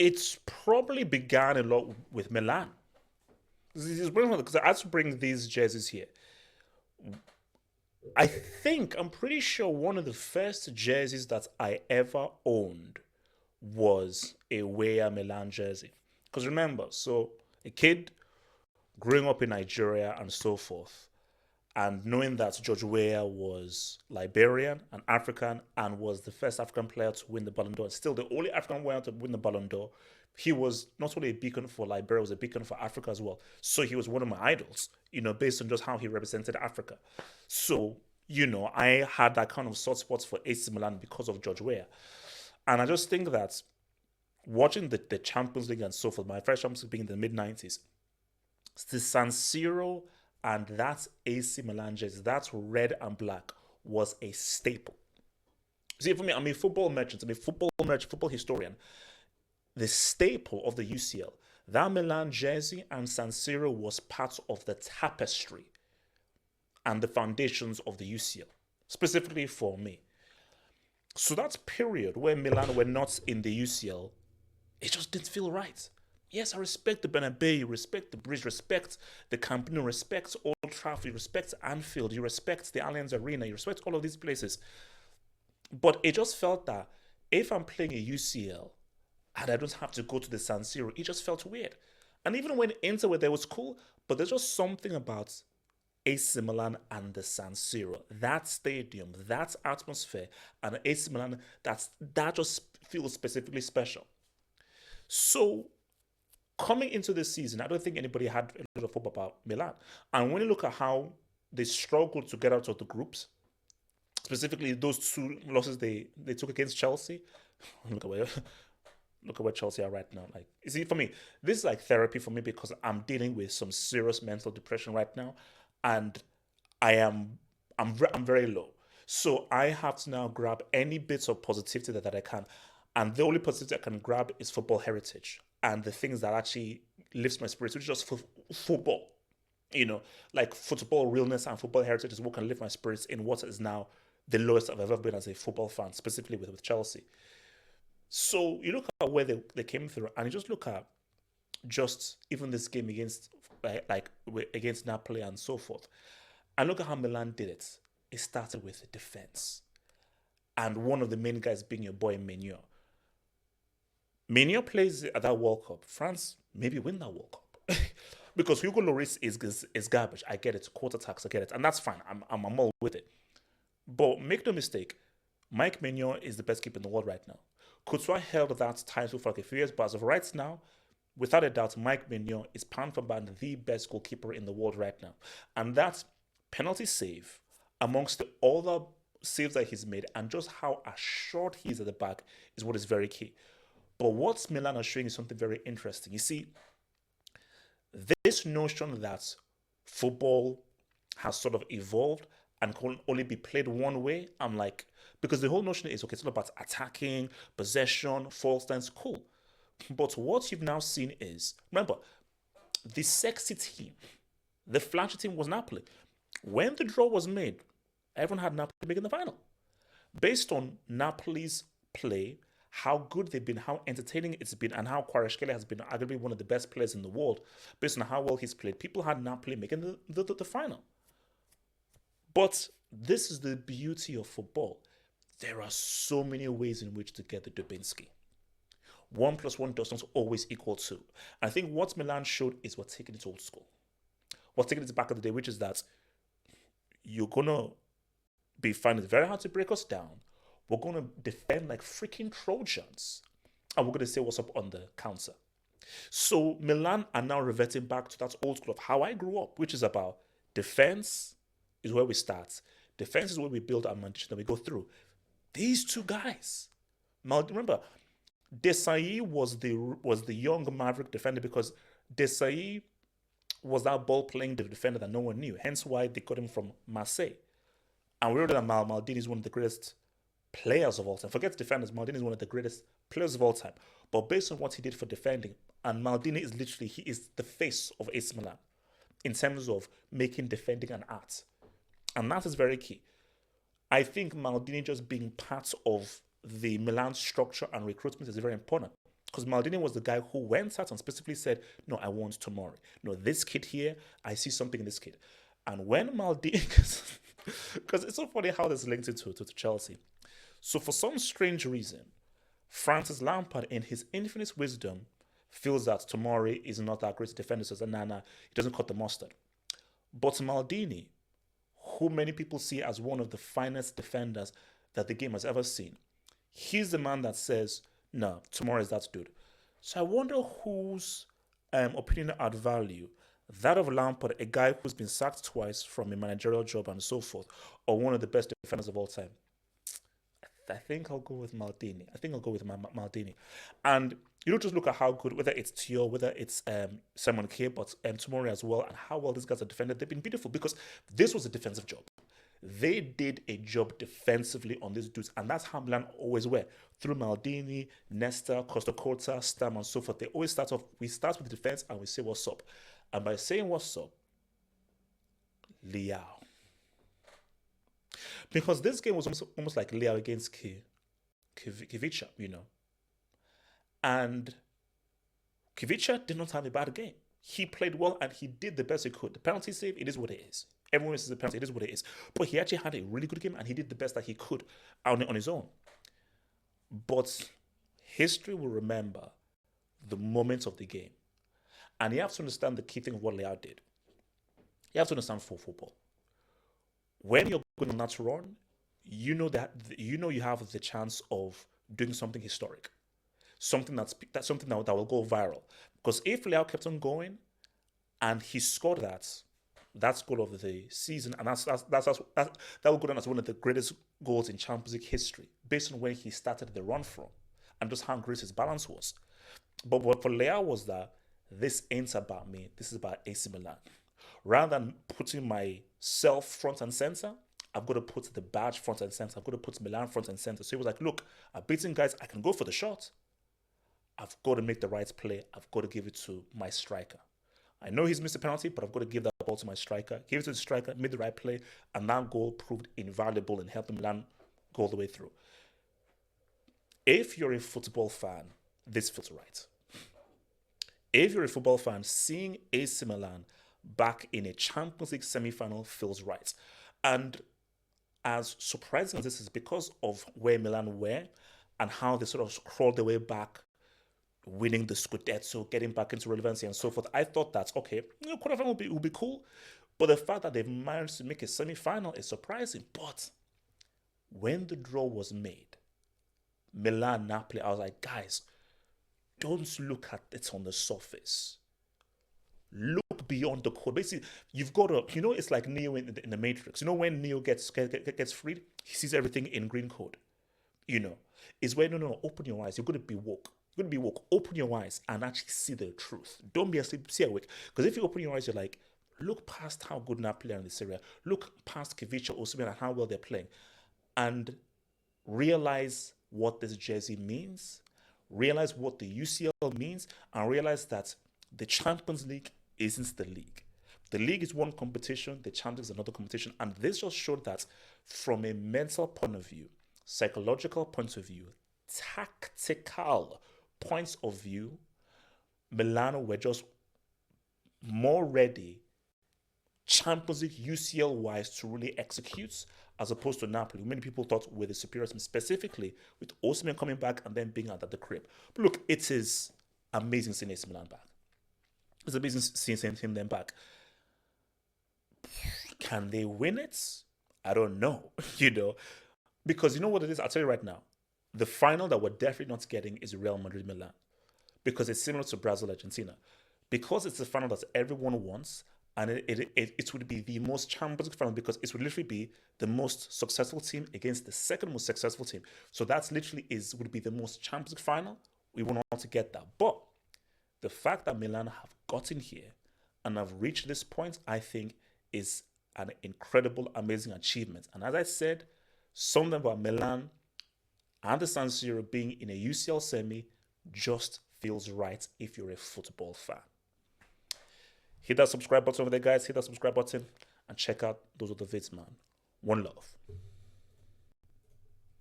It's probably began a lot with Milan. Because I had to bring these jerseys here. I'm pretty sure one of the first jerseys that I ever owned was a Weah Milan jersey. Because remember, so a kid growing up in Nigeria and so forth, and knowing that George Weah was Liberian and African and was the first African player to win the Ballon d'Or, and still the only African player to win the Ballon d'Or, he was not only a beacon for Liberia, was a beacon for Africa as well. So he was one of my idols, based on just how he represented Africa. So, I had that kind of soft spot for AC Milan because of George Weah. And I just think that watching the Champions League and so forth, my first Champions League being in the mid 90s, the San Siro and that AC Milan jersey, that red and black, was a staple. See, for me, I'm a football merchant, football historian. The staple of the UCL, that Milan jersey and San Siro was part of the tapestry and the foundations of the UCL, specifically for me. So that period where Milan were not in the UCL, it just didn't feel right. Yes, I respect the Bernabeu, respect the Bridge, respect the Camp Nou, respect Old Trafford, respect Anfield, you respect the Allianz Arena, you respect all of these places. But it just felt that if I'm playing a UCL and I don't have to go to the San Siro, it just felt weird. And even when Inter were there, it was cool, but there's just something about AC Milan and the San Siro, that stadium, that atmosphere, and AC Milan, that just feels specifically special. So coming into this season, I don't think anybody had a lot of hope about Milan. And when you look at how they struggled to get out of the groups, specifically those two losses they took against Chelsea, look at where Chelsea are right now. Like, you see, for me, this is like therapy for me because I'm dealing with some serious mental depression right now, and I'm very low. So I have to now grab any bits of positivity that I can, and the only positivity I can grab is football heritage and the things that actually lifts my spirits, which is just football. Like football realness and football heritage is what can lift my spirits in what is now the lowest I've ever been as a football fan, specifically with Chelsea. So you look at where they came through, and you just look at just even this game against against Napoli and so forth, and look at how Milan did it. It started with defense, and one of the main guys being your boy Maignan. Maignan plays at that World Cup. France maybe win that World Cup. Because Hugo Lloris is garbage. I get it. Quarter tax, I get it. And that's fine. I'm all with it. But make no mistake, Mike Maignan is the best keeper in the world right now. Courtois held that title for like a few years, but as of right now, without a doubt, Mike Maignan is pound for pound the best goalkeeper in the world right now. And that penalty save, amongst the other saves that he's made, and just how assured he is at the back, is what is very key. But what Milan are showing is something very interesting. You see, this notion that football has sort of evolved and can only be played one way, I'm like, because the whole notion is okay, it's all about attacking, possession, false stance, cool. But what you've now seen is, remember, the sexy team, the flashy team was Napoli. When the draw was made, everyone had Napoli making the final. Based on Napoli's play, how good they've been, how entertaining it's been, and how Kvaratskhelia has been arguably one of the best players in the world, based on how well he's played, people had Napoli making the final. But this is the beauty of football. There are so many ways in which to get the Dubinsky. One plus one does not always equal two. I think what Milan showed is we're taking it old school. We're taking it back of the day, which is that you're going to be finding it very hard to break us down. We're going to defend like freaking Trojans. And we're going to say what's up on the counter. So Milan are now reverting back to that old school of how I grew up, which is about defense is where we start. Defense is where we build our momentum that we go through. These two guys. Now remember, Desai was the young maverick defender because Desai was that ball playing defender that no one knew. Hence why they got him from Marseille. And we know that Maldini is one of the greatest players of all time. Forget defenders, Maldini is one of the greatest players of all time. But based on what he did for defending, and Maldini is literally, he is the face of AC Milan in terms of making defending an art. And that is very key. I think Maldini just being part of the Milan structure and recruitment is very important. Because Maldini was the guy who went out and specifically said, no, I want Tomori. No, this kid here, I see something in this kid. And when Maldini, because it's so funny how this links into to Chelsea. So for some strange reason, Francis Lampard, in his infinite wisdom, feels that Tomori is not that great a defender, so Nana, he doesn't cut the mustard. But Maldini, who many people see as one of the finest defenders that the game has ever seen, he's the man that says, no, Tomori is that dude. So I wonder whose opinion I'd value. That of Lampard, a guy who's been sacked twice from a managerial job and so forth, or one of the best defenders of all time. I think I'll go with Maldini. I think I'll go with Maldini. And you don't just look at how good, whether it's Tio, whether it's Simon K, but Tomori as well, and how well these guys are defended. They've been beautiful because this was a defensive job. They did a job defensively on these dudes, and that's how Milan always were. Through Maldini, Nesta, Costa, Stam, and so forth. They always start off, we start with the defense and we say what's up. And by saying what's up, Leao. Because this game was almost like Leao against Kivica, you know. And Kivica did not have a bad game. He played well and he did the best he could. The penalty save, it is what it is. Everyone says the penalty, it is what it is. But he actually had a really good game and he did the best that he could on his own. But history will remember the moments of the game. And you have to understand the key thing of what Leao did. You have to understand football. When you're going on that run, you know you have the chance of doing something historic, something that will go viral. Because if Leao kept on going, and he scored that's goal of the season, and that will go down as one of the greatest goals in Champions League history, based on where he started the run from, and just how great his balance was. But what for Leao was that this ain't about me. This is about AC Milan. Rather than putting myself front and center, I've got to put the badge front and center. I've got to put Milan front and center. So he was like, look, I'm beating guys. I can go for the shot. I've got to make the right play. I've got to give it to my striker. I know he's missed a penalty, but I've got to give that ball to my striker. Give it to the striker, made the right play, and that goal proved invaluable in helping Milan go all the way through. If you're a football fan, this feels right. If you're a football fan, seeing AC Milan back in a Champions League semi-final feels right. And as surprising as this is, because of where Milan were and how they sort of crawled their way back, winning the Scudetto, getting back into relevancy and so forth, I thought that, okay, quarterfinal will be cool. But the fact that they've managed to make a semi-final is surprising. But when the draw was made, Milan, Napoli, I was like, guys, don't look at it on the surface. Look beyond the code. Basically, you've got to, it's like Neo in the Matrix. You know, when Neo gets freed, he sees everything in green code. It's where, no, open your eyes. You're going to be woke. You're going to be woke. Open your eyes and actually see the truth. Don't be asleep, see awake. Because if you open your eyes, you're like, look past how good Napoli are in the Serie. Look past Kivica, Osimhen, and how well they're playing. And realize what this jersey means. Realize what the UCL means. And realize that the Champions League isn't the league. The league is one competition, the Champions League is another competition, and this just showed that from a mental point of view, psychological point of view, tactical points of view, Milan were just more ready, Champions League UCL wise, to really execute, as opposed to Napoli. Many people thought were the superior team, specifically with Osimhen coming back and then being at the crib. But look, it is amazing seeing AC Milan back. It's amazing seeing him then back. Can they win it? I don't know, because you know what it is? I'll tell you right now. The final that we're definitely not getting is Real Madrid-Milan, because it's similar to Brazil-Argentina. Because it's the final that everyone wants, and it would be the most Champions League final, because it would literally be the most successful team against the second most successful team. So that's literally would be the most Champions League final. We will not to get that. But the fact that Milan have gotten here and have reached this point, I think, is an incredible, amazing achievement. And as I said, something about Milan and the San Siro being in a UCL semi just feels right if you're a football fan. Hit that subscribe button over there, guys. Hit that subscribe button and check out those other vids, man. One love.